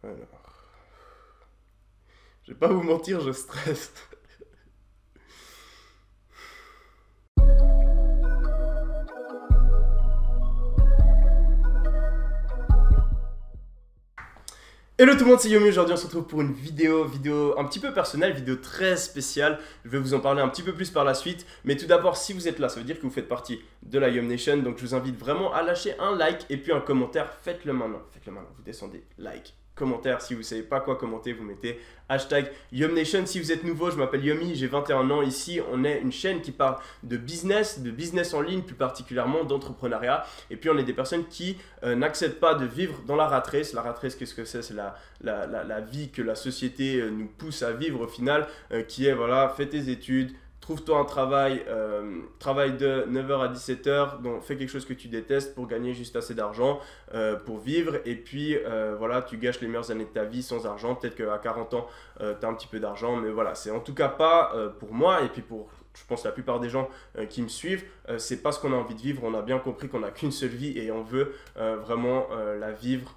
Alors, je vais pas vous mentir, je stresse. Hello tout le monde, c'est Yomi. Aujourd'hui on se retrouve pour une vidéo un petit peu personnelle, vidéo très spéciale. Je vais vous en parler un petit peu plus par la suite. Mais tout d'abord, si vous êtes là, ça veut dire que vous faites partie de la Yom Nation. Donc je vous invite vraiment à lâcher un like et puis un commentaire. Faites-le maintenant, vous descendez, like, commentaire. Si vous ne savez pas quoi commenter, vous mettez hashtag Yom Nation. Si vous êtes nouveau, je m'appelle Yomi, j'ai 21 ans. Ici, on est une chaîne qui parle de business en ligne, plus particulièrement d'entrepreneuriat. Et puis, on est des personnes qui n'acceptent pas de vivre dans la rat race. La rat race, qu'est-ce que c'est? C'est la vie que la société nous pousse à vivre au final, qui est, voilà, fais tes études, trouve-toi un travail, travaille de 9h à 17h, donc fais quelque chose que tu détestes pour gagner juste assez d'argent pour vivre. Et puis voilà, tu gâches les meilleures années de ta vie sans argent. Peut-être qu'à 40 ans, tu as un petit peu d'argent, mais voilà, c'est en tout cas pas pour moi et puis pour, je pense, la plupart des gens qui me suivent. C'est pas ce qu'on a envie de vivre. On a bien compris qu'on n'a qu'une seule vie et on veut vraiment la vivre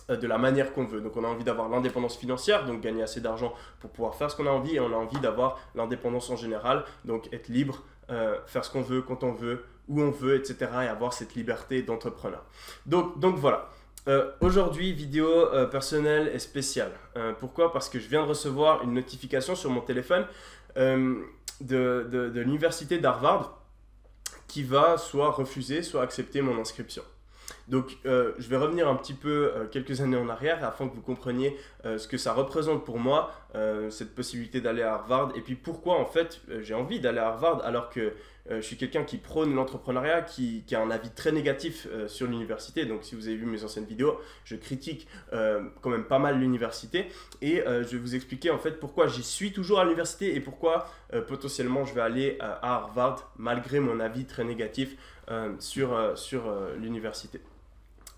de la manière qu'on veut. Donc on a envie d'avoir l'indépendance financière, donc gagner assez d'argent pour pouvoir faire ce qu'on a envie, et on a envie d'avoir l'indépendance en général, donc être libre, faire ce qu'on veut, quand on veut, où on veut, etc. et avoir cette liberté d'entrepreneur. Donc voilà. Aujourd'hui, vidéo personnelle et spéciale. Pourquoi? Parce que je viens de recevoir une notification sur mon téléphone de l'université d'Harvard qui va soit refuser, soit accepter mon inscription. Donc je vais revenir un petit peu quelques années en arrière afin que vous compreniez ce que ça représente pour moi, cette possibilité d'aller à Harvard, et puis pourquoi en fait j'ai envie d'aller à Harvard alors que je suis quelqu'un qui prône l'entrepreneuriat, qui a un avis très négatif sur l'université. Donc si vous avez vu mes anciennes vidéos, je critique quand même pas mal l'université, et je vais vous expliquer en fait pourquoi j'y suis toujours à l'université et pourquoi potentiellement je vais aller à Harvard malgré mon avis très négatif sur l'université.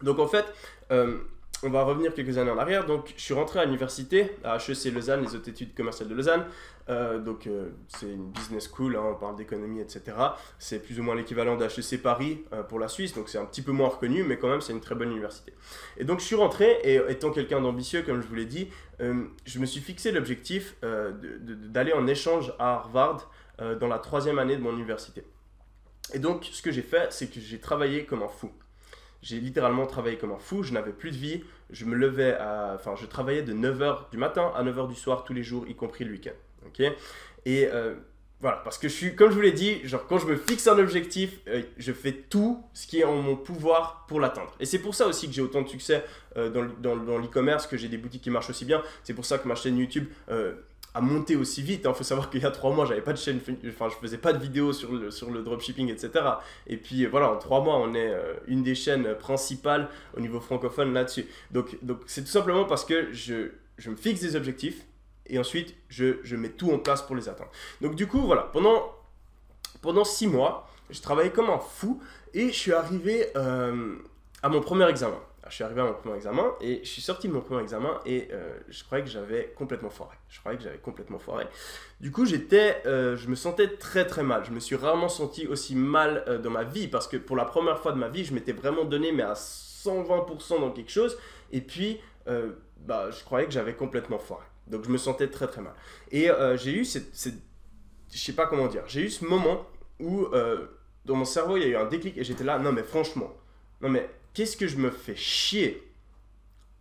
Donc en fait, on va revenir quelques années en arrière. Donc je suis rentré à l'université, à HEC Lausanne, les hautes études commerciales de Lausanne. C'est une business school, hein, on parle d'économie, etc. C'est plus ou moins l'équivalent d'HEC Paris pour la Suisse, donc c'est un petit peu moins reconnu, mais quand même c'est une très bonne université. Et donc je suis rentré, et étant quelqu'un d'ambitieux, comme je vous l'ai dit, je me suis fixé l'objectif d'aller en échange à Harvard dans la 3e année de mon université. Et donc ce que j'ai fait, c'est que j'ai travaillé comme un fou. J'ai littéralement travaillé comme un fou, je n'avais plus de vie, je travaillais de 9h du matin à 9h du soir tous les jours, y compris le week-end. Okay, et voilà, parce que comme je vous l'ai dit, genre, quand je me fixe un objectif, je fais tout ce qui est en mon pouvoir pour l'atteindre. Et c'est pour ça aussi que j'ai autant de succès dans l'e-commerce, que j'ai des boutiques qui marchent aussi bien. C'est pour ça que ma chaîne YouTube a monté aussi vite. Il faut savoir qu'il y a 3 mois, j'avais pas de chaîne, enfin, je faisais pas de vidéos sur le dropshipping, etc. Et puis voilà, en 3 mois, on est une des chaînes principales au niveau francophone là-dessus. Donc c'est tout simplement parce que je me fixe des objectifs et ensuite je mets tout en place pour les atteindre. Donc du coup, voilà, pendant 6 mois, je travaillais comme un fou et je suis arrivé à mon premier examen. Je suis arrivé à mon premier examen et je suis sorti de mon premier examen et je croyais que j'avais complètement foiré. Du coup, je me sentais très très mal. Je me suis rarement senti aussi mal dans ma vie parce que pour la première fois de ma vie, je m'étais vraiment donné mais à 120% dans quelque chose, et puis je croyais que j'avais complètement foiré. Donc je me sentais très très mal. Et j'ai eu je sais pas comment dire, j'ai eu ce moment où dans mon cerveau il y a eu un déclic et j'étais là, non mais franchement, qu'est-ce que je me fais chier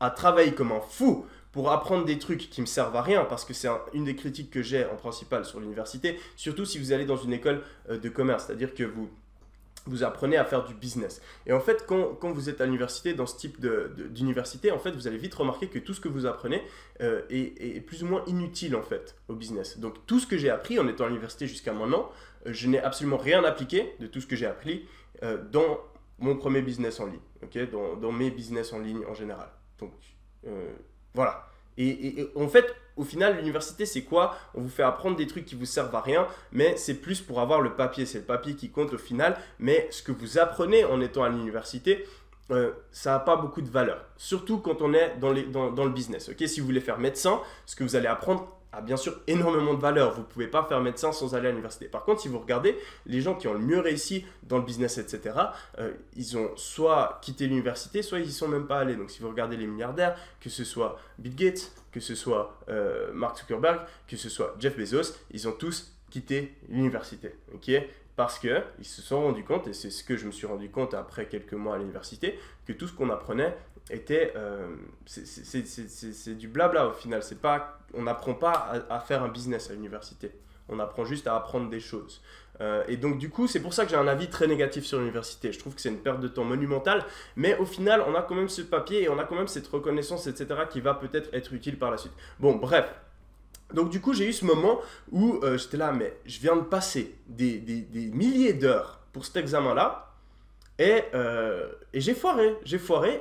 à travailler comme un fou pour apprendre des trucs qui me servent à rien, parce que c'est une des critiques que j'ai en principal sur l'université, surtout si vous allez dans une école de commerce, c'est-à-dire que vous apprenez à faire du business. Et en fait, quand vous êtes à l'université, dans ce type d'université, en fait, vous allez vite remarquer que tout ce que vous apprenez est plus ou moins inutile en fait au business. Donc tout ce que j'ai appris en étant à l'université jusqu'à maintenant, je n'ai absolument rien appliqué de tout ce que j'ai appris dans mon premier business en ligne, okay, dans mes business en ligne en général. Donc voilà. Et en fait, au final, l'université, c'est quoi? On vous fait apprendre des trucs qui vous servent à rien, mais c'est plus pour avoir le papier. C'est le papier qui compte au final. Mais ce que vous apprenez en étant à l'université, ça n'a pas beaucoup de valeur. Surtout quand on est dans le business. Okay, si vous voulez faire médecin, ce que vous allez apprendre a bien sûr énormément de valeur. Vous ne pouvez pas faire médecin sans aller à l'université. Par contre, si vous regardez les gens qui ont le mieux réussi dans le business, etc., ils ont soit quitté l'université, soit ils n'y sont même pas allés. Donc si vous regardez les milliardaires, que ce soit Bill Gates, que ce soit Mark Zuckerberg, que ce soit Jeff Bezos, ils ont tous quitté l'université. Parce qu'ils se sont rendus compte, et c'est ce que je me suis rendu compte après quelques mois à l'université, que tout ce qu'on apprenait était... c'est du blabla au final. On n'apprend pas à faire un business à l'université. On apprend juste à apprendre des choses. Et donc du coup, c'est pour ça que j'ai un avis très négatif sur l'université. Je trouve que c'est une perte de temps monumentale, mais au final, on a quand même ce papier et on a quand même cette reconnaissance, etc., qui va peut-être être utile par la suite. Bon, bref. Donc du coup, j'ai eu ce moment où j'étais là, mais je viens de passer des milliers d'heures pour cet examen-là, et j'ai foiré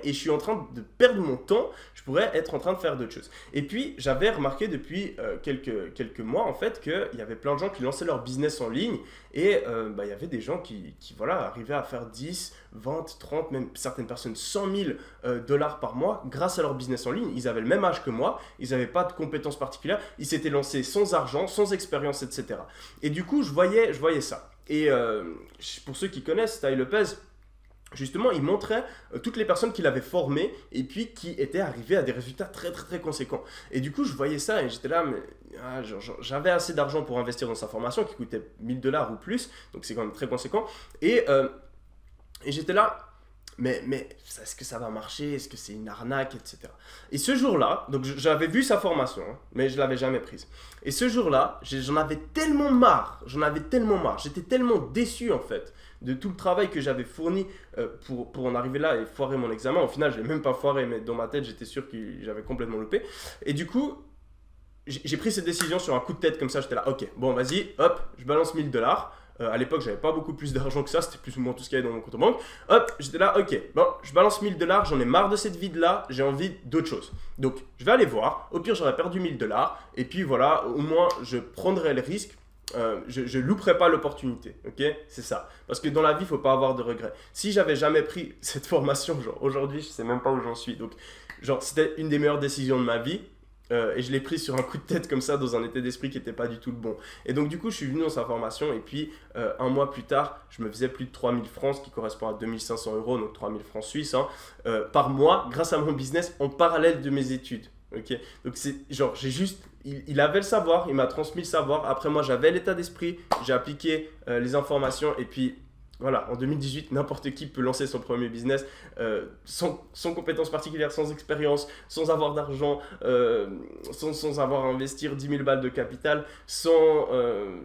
et je suis en train de perdre mon temps. Je pourrais être en train de faire d'autres choses. Et puis, j'avais remarqué depuis quelques mois, en fait, qu'il y avait plein de gens qui lançaient leur business en ligne et il y avait des gens qui voilà, arrivaient à faire 10, 20, 30, même certaines personnes 100 000 dollars par mois grâce à leur business en ligne. Ils avaient le même âge que moi, ils n'avaient pas de compétences particulières, ils s'étaient lancés sans argent, sans expérience, etc. Et du coup, je voyais ça. Et pour ceux qui connaissent Ty Lopez, justement, il montrait toutes les personnes qu'il avait formées et puis qui étaient arrivées à des résultats très très très conséquents. Et du coup, je voyais ça et j'étais là, mais j'avais assez d'argent pour investir dans sa formation qui coûtait 1000 dollars ou plus, donc c'est quand même très conséquent. Et j'étais là, mais est-ce que ça va marcher? Est-ce que c'est une arnaque, etc. Et ce jour-là, donc j'avais vu sa formation, hein, mais je ne l'avais jamais prise. Et ce jour-là, j'en avais tellement marre, j'étais tellement déçu en fait de tout le travail que j'avais fourni pour en arriver là et foirer mon examen. Au final, je ne l'ai même pas foiré, mais dans ma tête, j'étais sûr que j'avais complètement loupé. Et du coup, j'ai pris cette décision sur un coup de tête comme ça. J'étais là, ok, bon, vas-y, hop, je balance 1000 dollars. À l'époque, j'avais pas beaucoup plus d'argent que ça, c'était plus ou moins tout ce qu'il y avait dans mon compte en banque. Hop, j'étais là, ok, bon, je balance 1000 dollars, j'en ai marre de cette vie-là, j'ai envie d'autre chose. Donc, je vais aller voir, au pire, j'aurais perdu 1000 dollars, et puis voilà, au moins, je prendrai le risque. Je louperai pas l'opportunité, ok? C'est ça. Parce que dans la vie, il faut pas avoir de regrets. Si j'avais jamais pris cette formation, genre aujourd'hui, je sais même pas où j'en suis. Donc, genre, c'était une des meilleures décisions de ma vie. Et je l'ai pris sur un coup de tête comme ça, dans un état d'esprit qui n'était pas du tout le bon. Et donc du coup, je suis venu dans sa formation et puis un mois plus tard, je me faisais plus de 3000 francs, ce qui correspond à 2500 euros, donc 3000 francs suisses, hein, par mois, grâce à mon business en parallèle de mes études. Okay, donc c'est genre, j'ai juste, il avait le savoir, il m'a transmis le savoir. Après moi, j'avais l'état d'esprit, j'ai appliqué les informations et puis voilà, en 2018, n'importe qui peut lancer son premier business sans compétences particulières, sans expérience, sans avoir d'argent, sans avoir à investir 10 000 balles de capital, sans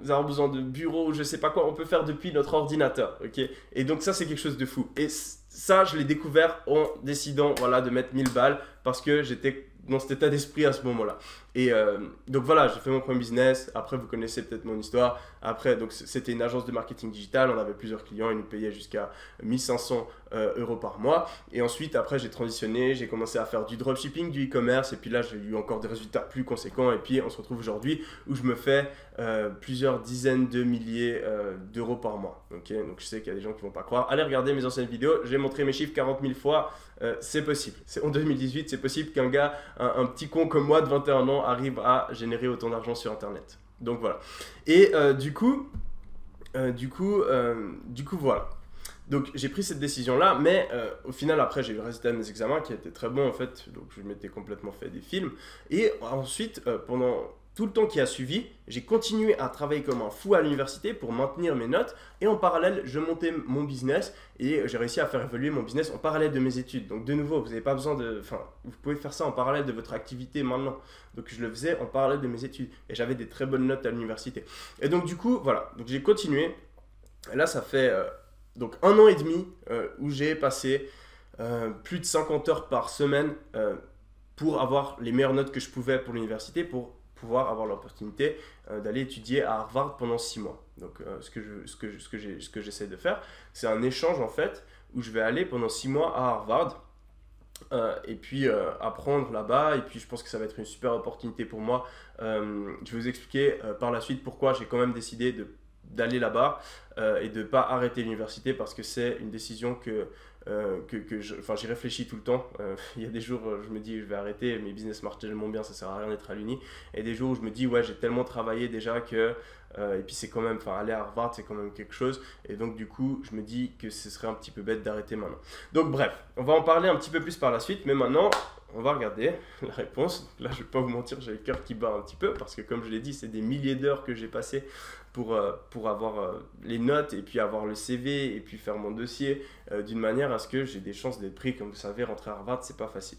avoir besoin de bureau ou je sais pas quoi. On peut faire depuis notre ordinateur, ok? Et donc ça, c'est quelque chose de fou. Et ça, je l'ai découvert en décidant voilà, de mettre 1000 balles parce que j'étais dans cet état d'esprit à ce moment-là. Et donc voilà, j'ai fait mon premier business. Après, vous connaissez peut-être mon histoire. Après, donc c'était une agence de marketing digital. On avait plusieurs clients. Ils nous payaient jusqu'à 1500 euros par mois. Et ensuite, après, j'ai transitionné. J'ai commencé à faire du dropshipping, du e-commerce. Et puis là, j'ai eu encore des résultats plus conséquents. Et puis, on se retrouve aujourd'hui où je me fais plusieurs dizaines de milliers d'euros par mois. Okay, donc, je sais qu'il y a des gens qui ne vont pas croire. Allez regarder mes anciennes vidéos. J'ai montré mes chiffres 40 000 fois. C'est possible. C'est en 2018, c'est possible qu'un gars, un petit con comme moi de 21 ans, arrive à générer autant d'argent sur Internet. Donc voilà. Et du coup, voilà. Donc j'ai pris cette décision-là, mais au final, après, j'ai eu le résultat de mes examens qui était très bon en fait. Donc je m'étais complètement fait des films. Et ensuite, pendant tout le temps qui a suivi, j'ai continué à travailler comme un fou à l'université pour maintenir mes notes. Et en parallèle, je montais mon business et j'ai réussi à faire évoluer mon business en parallèle de mes études. Donc de nouveau, vous n'avez pas besoin de... Enfin, vous pouvez faire ça en parallèle de votre activité maintenant. Donc je le faisais en parallèle de mes études. Et j'avais des très bonnes notes à l'université. Et donc du coup, voilà. Donc j'ai continué. Et là, ça fait donc 1 an et demi où j'ai passé plus de 50 heures par semaine pour avoir les meilleures notes que je pouvais pour l'université, pour pouvoir avoir l'opportunité d'aller étudier à Harvard pendant 6 mois. Donc ce que j'essaie de faire, c'est un échange en fait où je vais aller pendant 6 mois à Harvard et puis apprendre là-bas, et puis je pense que ça va être une super opportunité pour moi. Je vais vous expliquer par la suite pourquoi j'ai quand même décidé d'aller là-bas et de ne pas arrêter l'université, parce que c'est une décision que enfin, j'y réfléchis tout le temps. Il y a des jours, je me dis, je vais arrêter, mes business marchent tellement bien, ça sert à rien d'être à l'uni. Et des jours où je me dis, ouais, j'ai tellement travaillé déjà que. Et puis c'est quand même, enfin, aller à Harvard, c'est quand même quelque chose. Et donc, du coup, je me dis que ce serait un petit peu bête d'arrêter maintenant. Donc, bref, on va en parler un petit peu plus par la suite. Mais maintenant, on va regarder la réponse. Là, je vais pas vous mentir, j'ai le cœur qui bat un petit peu parce que, comme je l'ai dit, c'est des milliers d'heures que j'ai passé pour avoir les notes et puis avoir le CV et puis faire mon dossier d'une manière à ce que j'ai des chances d'être pris. Comme vous savez, rentrer à Harvard, c'est pas facile.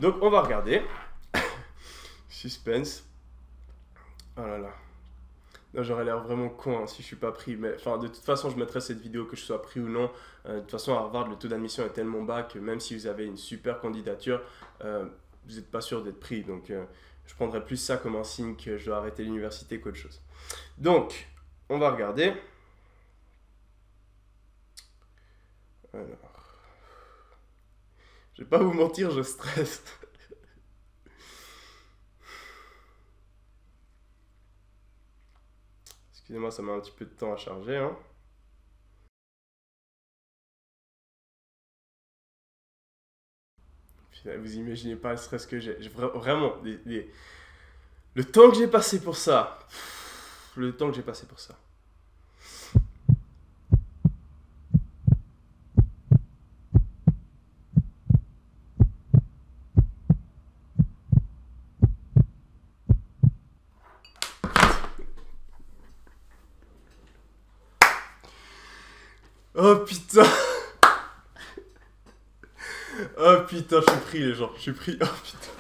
Donc, on va regarder. Suspense. Oh là là. Non, j'aurais l'air vraiment con hein, si je suis pas pris. Mais enfin, de toute façon, je mettrai cette vidéo que je sois pris ou non. De toute façon, à Harvard, le taux d'admission est tellement bas que même si vous avez une super candidature, vous n'êtes pas sûr d'être pris. Donc, je prendrais plus ça comme un signe que je dois arrêter l'université qu'autre chose. Donc, on va regarder. Alors, je vais pas vous mentir, je stresse. Excusez-moi, ça met un petit peu de temps à charger. Hein. Vous imaginez pas le stress que j'ai. Vraiment, le temps que j'ai passé pour ça. Le temps que j'ai passé pour ça. Oh putain. Oh putain, je suis pris les gens. Je suis pris. Oh putain.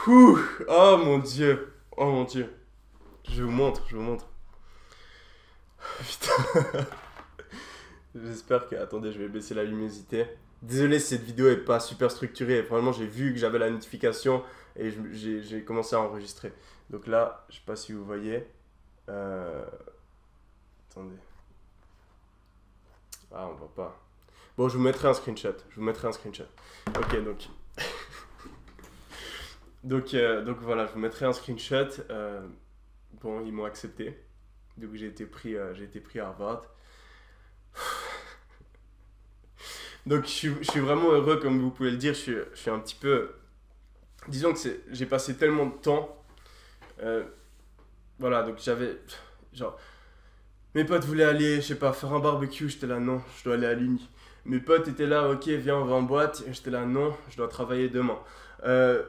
Ouh. Oh mon dieu. Oh mon dieu. Je vous montre, je vous montre. Oh, putain. J'espère que... Attendez, je vais baisser la luminosité. Désolé si cette vidéo est pas super structurée. Vraiment, j'ai vu que j'avais la notification et j'ai commencé à enregistrer. Donc là, je sais pas si vous voyez. Attendez. Ah, on voit pas. Bon, je vous mettrai un screenshot. Je vous mettrai un screenshot. Ok, donc... donc voilà, je vous mettrai un screenshot. Bon, ils m'ont accepté. Donc j'ai été pris à Harvard. Donc je suis vraiment heureux, comme vous pouvez le dire. Je suis un petit peu... Disons que j'ai passé tellement de temps. Voilà, donc j'avais... Genre... Mes potes voulaient aller, je sais pas, faire un barbecue. J'étais là, non, je dois aller à l'uni. Mes potes étaient là, ok, viens, on va en boîte. J'étais là, non, je dois travailler demain. Je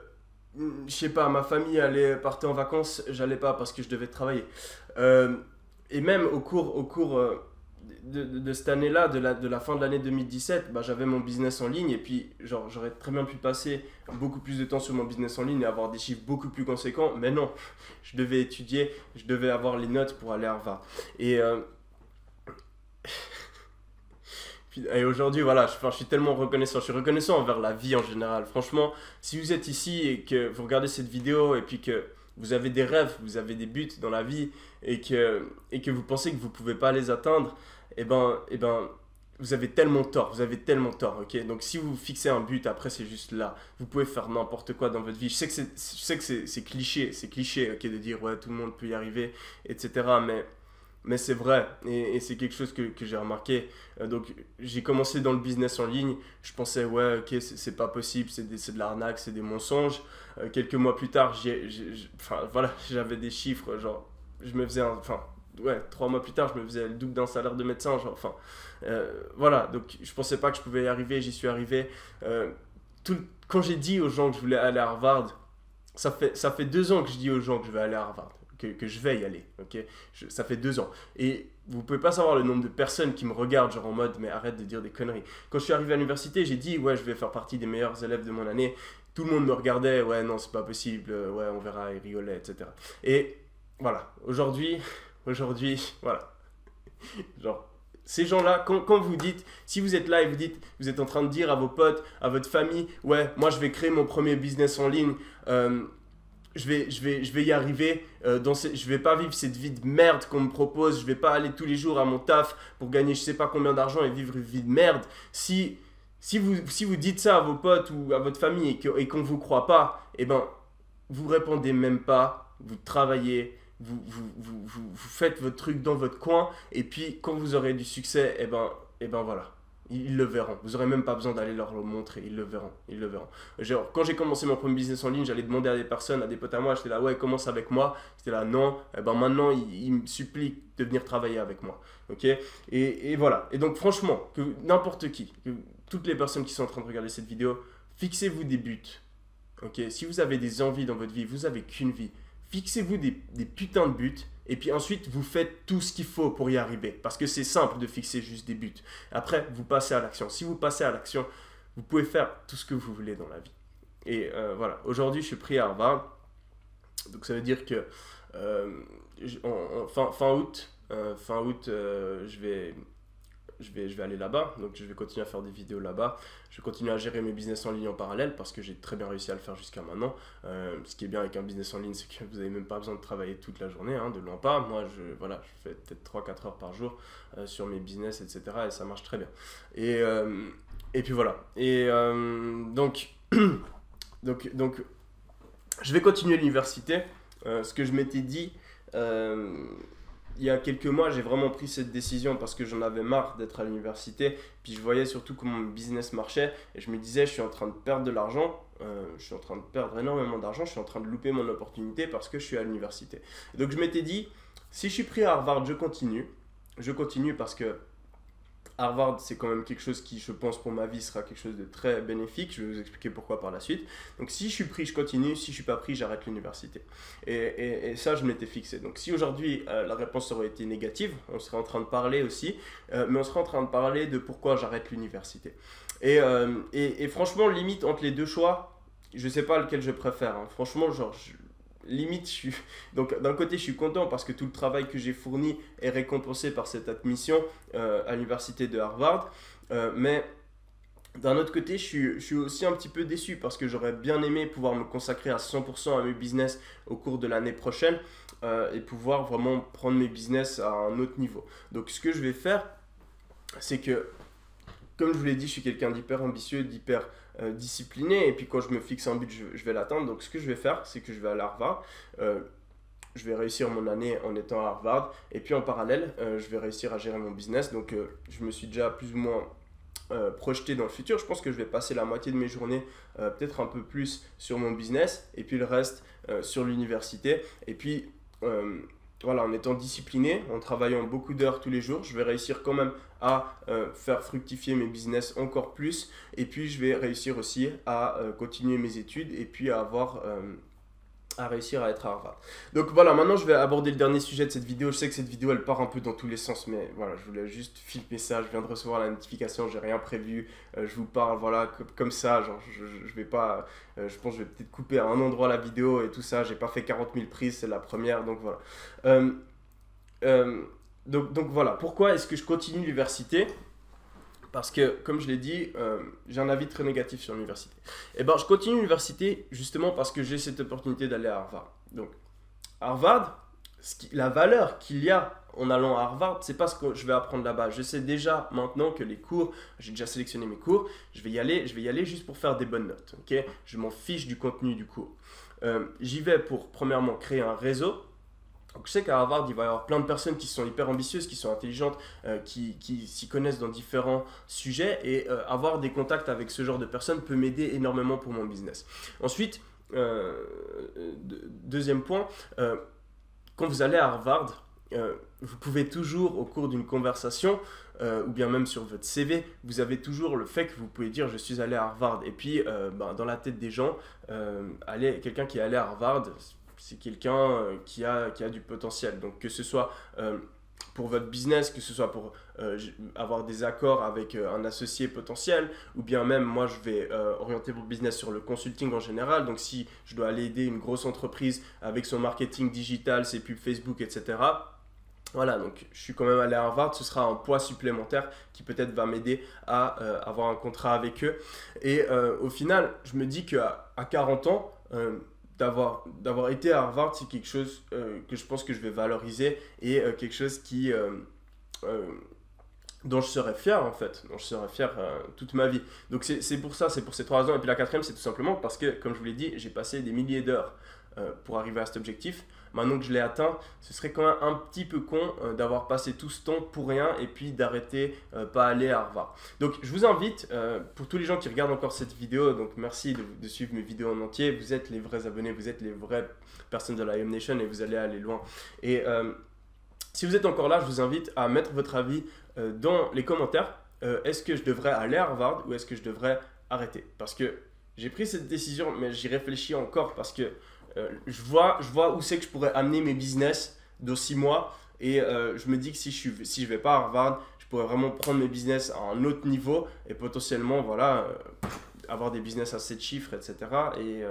sais pas, ma famille allait partir en vacances, j'allais pas parce que je devais travailler. Et même au cours de cette année-là, de la fin de l'année 2017, bah, j'avais mon business en ligne et puis genre, j'aurais très bien pu passer beaucoup plus de temps sur mon business en ligne et avoir des chiffres beaucoup plus conséquents, mais non, je devais étudier, je devais avoir les notes pour aller à Harvard. Et aujourd'hui, voilà, je suis tellement reconnaissant. Je suis reconnaissant envers la vie en général. Franchement, si vous êtes ici et que vous regardez cette vidéo et puis que vous avez des rêves, vous avez des buts dans la vie et que vous pensez que vous ne pouvez pas les atteindre, eh ben, vous avez tellement tort. Vous avez tellement tort, ok? Donc, si vous fixez un but, après, c'est juste là. Vous pouvez faire n'importe quoi dans votre vie. Je sais que c'est cliché, ok, de dire, ouais, tout le monde peut y arriver, etc. Mais c'est vrai, et c'est quelque chose que j'ai remarqué. Donc, j'ai commencé dans le business en ligne. Je pensais, ouais, ok, c'est pas possible, c'est de l'arnaque, c'est des mensonges. Quelques mois plus tard, enfin, voilà, j'avais des chiffres, genre, je me faisais, enfin, ouais, 3 mois plus tard, je me faisais le double d'un salaire de médecin, genre, enfin, voilà, donc je pensais pas que je pouvais y arriver, j'y suis arrivé. Quand j'ai dit aux gens que je voulais aller à Harvard, ça fait 2 ans que je dis aux gens que je vais aller à Harvard. Que je vais y aller, ok? Ça fait 2 ans. Et vous pouvez pas savoir le nombre de personnes qui me regardent, genre en mode, mais arrête de dire des conneries. Quand je suis arrivé à l'université, j'ai dit, ouais, je vais faire partie des meilleurs élèves de mon année. Tout le monde me regardait, ouais, non, c'est pas possible, ouais, on verra, ils rigolaient, etc. Et voilà, aujourd'hui, voilà. Genre, ces gens-là, quand vous dites, si vous êtes là et vous êtes en train de dire à vos potes, à votre famille, ouais, moi je vais créer mon premier business en ligne, je vais y arriver, je vais pas vivre cette vie de merde qu'on me propose, je vais pas aller tous les jours à mon taf pour gagner je sais pas combien d'argent et vivre une vie de merde. Si vous dites ça à vos potes ou à votre famille et qu'on vous croit pas, eh ben, vous répondez même pas, vous travaillez, vous faites votre truc dans votre coin et puis quand vous aurez du succès, eh ben, et ben voilà. Ils le verront. Vous n'aurez même pas besoin d'aller leur le montrer. Ils le verront. Ils le verront. Genre, quand j'ai commencé mon premier business en ligne, j'allais demander à des personnes, à des potes à moi, j'étais là, ouais, commence avec moi. J'étais là, non. Et ben maintenant, ils me supplient de venir travailler avec moi. Ok, et voilà. Et donc, franchement, que n'importe qui, que toutes les personnes qui sont en train de regarder cette vidéo, fixez-vous des buts. Ok, si vous avez des envies dans votre vie, vous n'avez qu'une vie. Fixez-vous des putains de buts. Et puis ensuite, vous faites tout ce qu'il faut pour y arriver. Parce que c'est simple de fixer juste des buts. Après, vous passez à l'action. Si vous passez à l'action, vous pouvez faire tout ce que vous voulez dans la vie. Et voilà, aujourd'hui, je suis pris à Harvard. Donc ça veut dire que fin août, je vais aller là-bas, donc je vais continuer à faire des vidéos là-bas. Je vais continuer à gérer mes business en ligne en parallèle parce que j'ai très bien réussi à le faire jusqu'à maintenant. Ce qui est bien avec un business en ligne, c'est que vous n'avez même pas besoin de travailler toute la journée, hein, de loin pas. Moi, je fais peut-être 3-4 heures par jour sur mes business, etc. Et ça marche très bien. Et puis voilà. Et donc, je vais continuer l'université. Ce que je m'étais dit... il y a quelques mois, j'ai vraiment pris cette décision parce que j'en avais marre d'être à l'université. Puis je voyais surtout comment mon business marchait et je me disais, je suis en train de perdre de l'argent, je suis en train de perdre énormément d'argent, je suis en train de louper mon opportunité parce que je suis à l'université. Donc je m'étais dit, si je suis pris à Harvard, je continue. Je continue parce que Harvard, c'est quand même quelque chose qui, je pense, pour ma vie, sera quelque chose de très bénéfique. Je vais vous expliquer pourquoi par la suite. Donc, si je suis pris, je continue. Si je ne suis pas pris, j'arrête l'université. Et ça, je m'étais fixé. Donc, si aujourd'hui, la réponse aurait été négative, on serait en train de parler aussi. Mais on serait en train de parler de pourquoi j'arrête l'université. Et franchement, limite, entre les deux choix, je ne sais pas lequel je préfère. Hein. Franchement, genre... limite, donc d'un côté je suis content parce que tout le travail que j'ai fourni est récompensé par cette admission à l'université de Harvard, mais d'un autre côté je suis aussi un petit peu déçu parce que j'aurais bien aimé pouvoir me consacrer à 100% à mes business au cours de l'année prochaine et pouvoir vraiment prendre mes business à un autre niveau. Donc ce que je vais faire, c'est que, comme je vous l'ai dit, je suis quelqu'un d'hyper ambitieux, d'hyper discipliné, et puis quand je me fixe un but, je vais l'atteindre. Donc ce que je vais faire, c'est que je vais aller à Harvard, je vais réussir mon année en étant à Harvard, et puis en parallèle, je vais réussir à gérer mon business. Donc je me suis déjà plus ou moins projeté dans le futur. Je pense que je vais passer la moitié de mes journées, peut-être un peu plus sur mon business, et puis le reste sur l'université. Et puis voilà, en étant discipliné, en travaillant beaucoup d'heures tous les jours, je vais réussir quand même à faire fructifier mes business encore plus. Et puis, je vais réussir aussi à continuer mes études et puis à réussir à être à Harvard. Donc voilà, maintenant je vais aborder le dernier sujet de cette vidéo. Je sais que cette vidéo elle part un peu dans tous les sens, mais voilà, je voulais juste filmer ça. Je viens de recevoir la notification, j'ai rien prévu. Je vous parle, voilà, comme ça. Genre, je vais pas, je pense que je vais peut-être couper à un endroit la vidéo et tout ça. J'ai pas fait 40 000 prises, c'est la première, donc voilà. Donc voilà, pourquoi est-ce que je continue l'université ? Parce que, comme je l'ai dit, j'ai un avis très négatif sur l'université. Et ben, je continue l'université justement parce que j'ai cette opportunité d'aller à Harvard. Donc, Harvard, la valeur qu'il y a en allant à Harvard, c'est pas ce que je vais apprendre là-bas. Je sais déjà maintenant que les cours, j'ai déjà sélectionné mes cours, je vais y aller juste pour faire des bonnes notes. Okay, je m'en fiche du contenu du cours. J'y vais pour, premièrement, créer un réseau. Donc, je sais qu'à Harvard, il va y avoir plein de personnes qui sont hyper ambitieuses, qui sont intelligentes, qui s'y connaissent dans différents sujets. Et avoir des contacts avec ce genre de personnes peut m'aider énormément pour mon business. Ensuite, deuxième point, quand vous allez à Harvard, vous pouvez toujours, au cours d'une conversation, ou bien même sur votre CV, vous avez toujours le fait que vous pouvez dire « je suis allé à Harvard ». Et puis, dans la tête des gens, quelqu'un qui est allé à Harvard, c'est quelqu'un qui a du potentiel. Donc que ce soit pour votre business, que ce soit pour avoir des accords avec un associé potentiel, ou bien même moi je vais orienter mon business sur le consulting en général. Donc si je dois aller aider une grosse entreprise avec son marketing digital, ses pubs Facebook, etc. Voilà, donc je suis quand même allé à Harvard, ce sera un poids supplémentaire qui peut-être va m'aider à avoir un contrat avec eux. Et au final, je me dis qu'à 40 ans, d'avoir été à Harvard, c'est quelque chose que je pense que je vais valoriser et quelque chose dont je serais fier en fait, dont je serais fier toute ma vie. Donc c'est pour ça, c'est pour ces 3 ans. Et puis la quatrième, c'est tout simplement parce que, comme je vous l'ai dit, j'ai passé des milliers d'heures pour arriver à cet objectif. Maintenant que je l'ai atteint, ce serait quand même un petit peu con d'avoir passé tout ce temps pour rien et puis d'arrêter pas aller à Harvard. Donc je vous invite, pour tous les gens qui regardent encore cette vidéo, donc merci de suivre mes vidéos en entier, vous êtes les vrais abonnés, vous êtes les vraies personnes de la Yum Nation et vous allez aller loin. Et si vous êtes encore là, je vous invite à mettre votre avis dans les commentaires. Est-ce que je devrais aller à Harvard ou est-ce que je devrais arrêter? Parce que j'ai pris cette décision, mais j'y réfléchis encore parce que je vois où c'est que je pourrais amener mes business dans 6 mois et je me dis que si je vais pas à Harvard, je pourrais vraiment prendre mes business à un autre niveau et potentiellement voilà, avoir des business à 7 chiffres, etc. et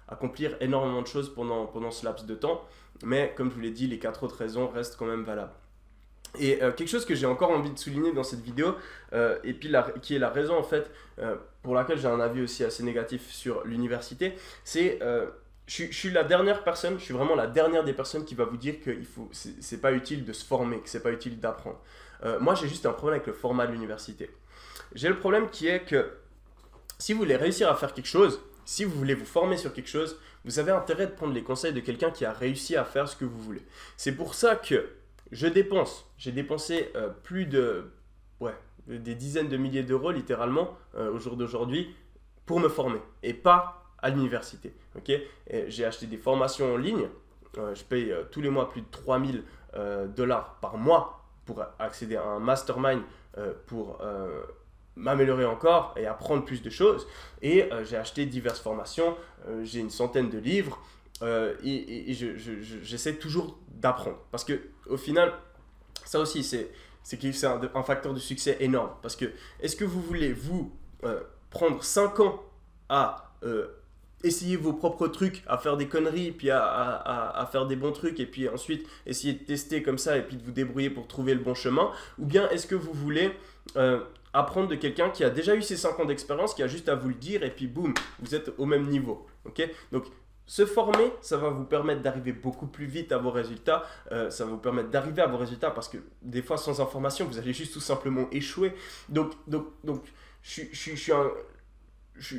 accomplir énormément de choses pendant ce laps de temps. Mais comme je vous l'ai dit, les 4 autres raisons restent quand même valables. Et quelque chose que j'ai encore envie de souligner dans cette vidéo, et puis qui est la raison en fait pour laquelle j'ai un avis aussi assez négatif sur l'université, c'est je suis la dernière personne, je suis vraiment la dernière des personnes qui va vous dire que c'est pas utile de se former, que c'est pas utile d'apprendre. Moi j'ai juste un problème avec le format de l'université. J'ai le problème qui est que si vous voulez réussir à faire quelque chose, si vous voulez vous former sur quelque chose, vous avez intérêt de prendre les conseils de quelqu'un qui a réussi à faire ce que vous voulez. C'est pour ça que j'ai dépensé plus des dizaines de milliers d'euros littéralement au jour d'aujourd'hui pour me former et pas à l'université. Okay, j'ai acheté des formations en ligne, je paye tous les mois plus de 3000 dollars par mois pour accéder à un mastermind pour m'améliorer encore et apprendre plus de choses. Et j'ai acheté diverses formations, j'ai une centaine de livres. Et j'essaie toujours d'apprendre parce que au final ça aussi c'est un facteur de succès énorme parce que est-ce que vous voulez prendre 5 ans à essayer vos propres trucs, à faire des conneries puis à faire des bons trucs et puis ensuite essayer de tester comme ça et puis de vous débrouiller pour trouver le bon chemin, ou bien est-ce que vous voulez apprendre de quelqu'un qui a déjà eu ses 5 ans d'expérience, qui a juste à vous le dire et puis boum, vous êtes au même niveau. Okay, donc se former, ça va vous permettre d'arriver beaucoup plus vite à vos résultats, ça va vous permettre d'arriver à vos résultats parce que des fois sans information, vous allez juste tout simplement échouer. Donc je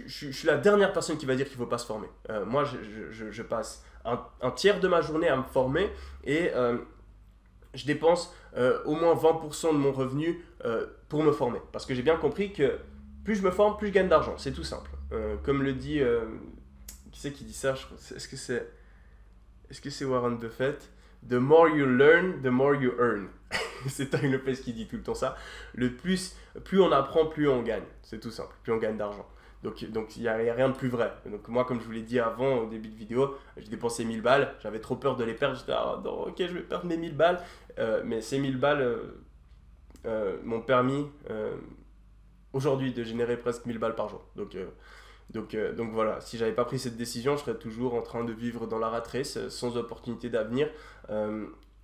suis la dernière personne qui va dire qu'il ne faut pas se former. Moi, je passe un tiers de ma journée à me former et je dépense au moins 20% de mon revenu pour me former. Parce que j'ai bien compris que plus je me forme, plus je gagne d'argent. C'est tout simple. Comme le dit... qui c'est qui dit ça? Est-ce que c'est Warren Buffett? The more you learn, the more you earn. C'est Ty Lopez qui dit tout le temps ça. Plus on apprend, plus on gagne. C'est tout simple. Plus on gagne d'argent. Donc il n'y a rien de plus vrai. Donc moi, comme je vous l'ai dit avant, au début de vidéo, j'ai dépensé 1000 balles. J'avais trop peur de les perdre. J'étais non, ok, je vais perdre mes 1000 balles. Mais ces 1000 balles m'ont permis aujourd'hui de générer presque 1000 balles par jour. Donc voilà, si j'avais pas pris cette décision, je serais toujours en train de vivre dans la rat race, sans opportunité d'avenir.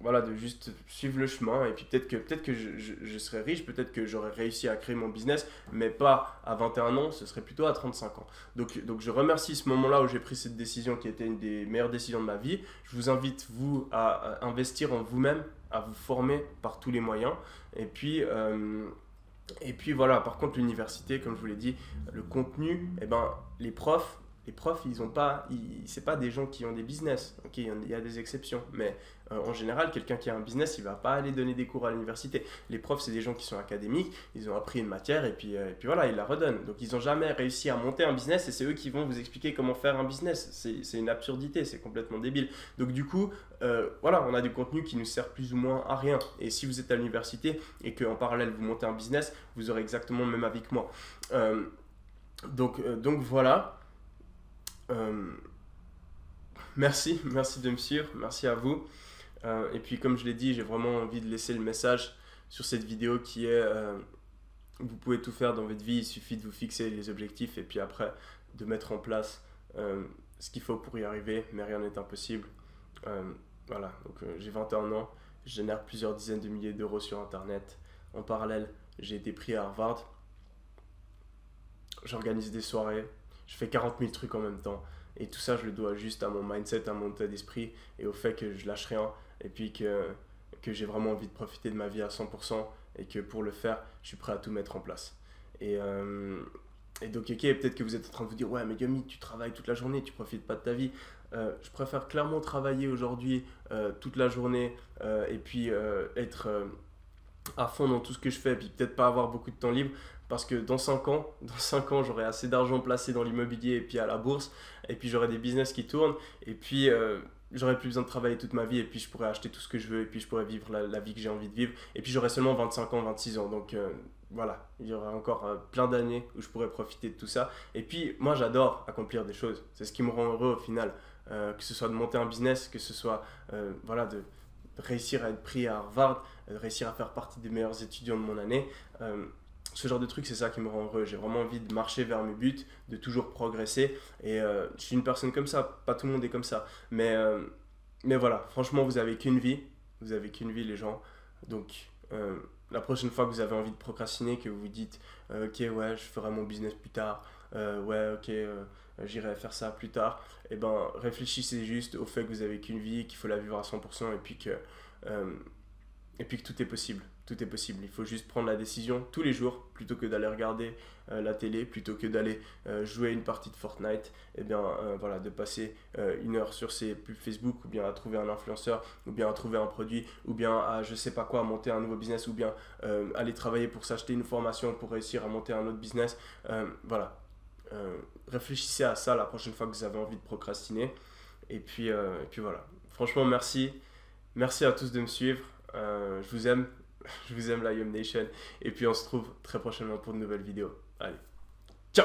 Voilà, de juste suivre le chemin et puis peut-être que je serais riche, peut-être que j'aurais réussi à créer mon business, mais pas à 21 ans, ce serait plutôt à 35 ans. Donc je remercie ce moment-là où j'ai pris cette décision qui était une des meilleures décisions de ma vie. Je vous invite, vous, à investir en vous-même, à vous former par tous les moyens. Et puis voilà, par contre l'université, comme je vous l'ai dit, le contenu, eh ben, les profs, c'est pas des gens qui ont des business. Okay, il y a des exceptions, mais en général, quelqu'un qui a un business, il va pas aller donner des cours à l'université. Les profs, c'est des gens qui sont académiques, ils ont appris une matière et puis voilà, ils la redonnent. Donc ils n'ont jamais réussi à monter un business et c'est eux qui vont vous expliquer comment faire un business. C'est une absurdité, c'est complètement débile. Donc du coup, voilà, on a du contenu qui nous sert plus ou moins à rien. Et si vous êtes à l'université et qu'en parallèle vous montez un business, vous aurez exactement le même avis que moi. Donc voilà. Merci de me suivre, merci à vous. Et puis comme je l'ai dit, j'ai vraiment envie de laisser le message sur cette vidéo qui est vous pouvez tout faire dans votre vie, il suffit de vous fixer les objectifs et puis après de mettre en place ce qu'il faut pour y arriver, mais rien n'est impossible. Voilà, donc j'ai 21 ans, je génère plusieurs dizaines de milliers d'euros sur internet. En parallèle, j'ai été pris à Harvard, j'organise des soirées, je fais 40 000 trucs en même temps. Et tout ça, je le dois juste à mon mindset, à mon état d'esprit et au fait que je lâche rien. Et puis que j'ai vraiment envie de profiter de ma vie à 100% et que pour le faire, je suis prêt à tout mettre en place. Et Et donc, ok, peut-être que vous êtes en train de vous dire, ouais, mais Yomi, tu travailles toute la journée, tu profites pas de ta vie. Je préfère clairement travailler aujourd'hui toute la journée et puis être à fond dans tout ce que je fais, et puis peut-être pas avoir beaucoup de temps libre, parce que dans 5 ans, j'aurai assez d'argent placé dans l'immobilier et puis à la bourse, et puis j'aurai des business qui tournent, et puis j'aurai plus besoin de travailler toute ma vie, et puis je pourrai acheter tout ce que je veux, et puis je pourrai vivre la vie que j'ai envie de vivre, et puis j'aurai seulement 25 ans, 26 ans, donc voilà, il y aura encore plein d'années où je pourrai profiter de tout ça, et puis moi j'adore accomplir des choses, c'est ce qui me rend heureux au final, que ce soit de monter un business, que ce soit voilà, de réussir à être pris à Harvard, réussir à faire partie des meilleurs étudiants de mon année. Ce genre de truc, c'est ça qui me rend heureux. J'ai vraiment envie de marcher vers mes buts, de toujours progresser. Et je suis une personne comme ça. Pas tout le monde est comme ça. Mais voilà, franchement, vous avez qu'une vie. Vous avez qu'une vie, les gens. Donc, la prochaine fois que vous avez envie de procrastiner, que vous vous dites ok, ouais, je ferai mon business plus tard. Ouais, ok, j'irai faire ça plus tard. Et ben, réfléchissez juste au fait que vous avez qu'une vie, qu'il faut la vivre à 100% euh, et puis que tout est possible. Tout est possible. Il faut juste prendre la décision tous les jours plutôt que d'aller regarder la télé, plutôt que d'aller jouer une partie de Fortnite. Et bien voilà, de passer 1 heure sur ses pubs Facebook, ou bien à trouver un influenceur, ou bien à trouver un produit, ou bien à je sais pas quoi, monter un nouveau business, ou bien aller travailler pour s'acheter une formation pour réussir à monter un autre business. Voilà. Réfléchissez à ça la prochaine fois que vous avez envie de procrastiner. Et puis voilà. Franchement, merci. Merci à tous de me suivre. Je vous aime. Je vous aime, la Yum Nation. Et puis on se retrouve très prochainement pour de nouvelles vidéos. Allez, ciao!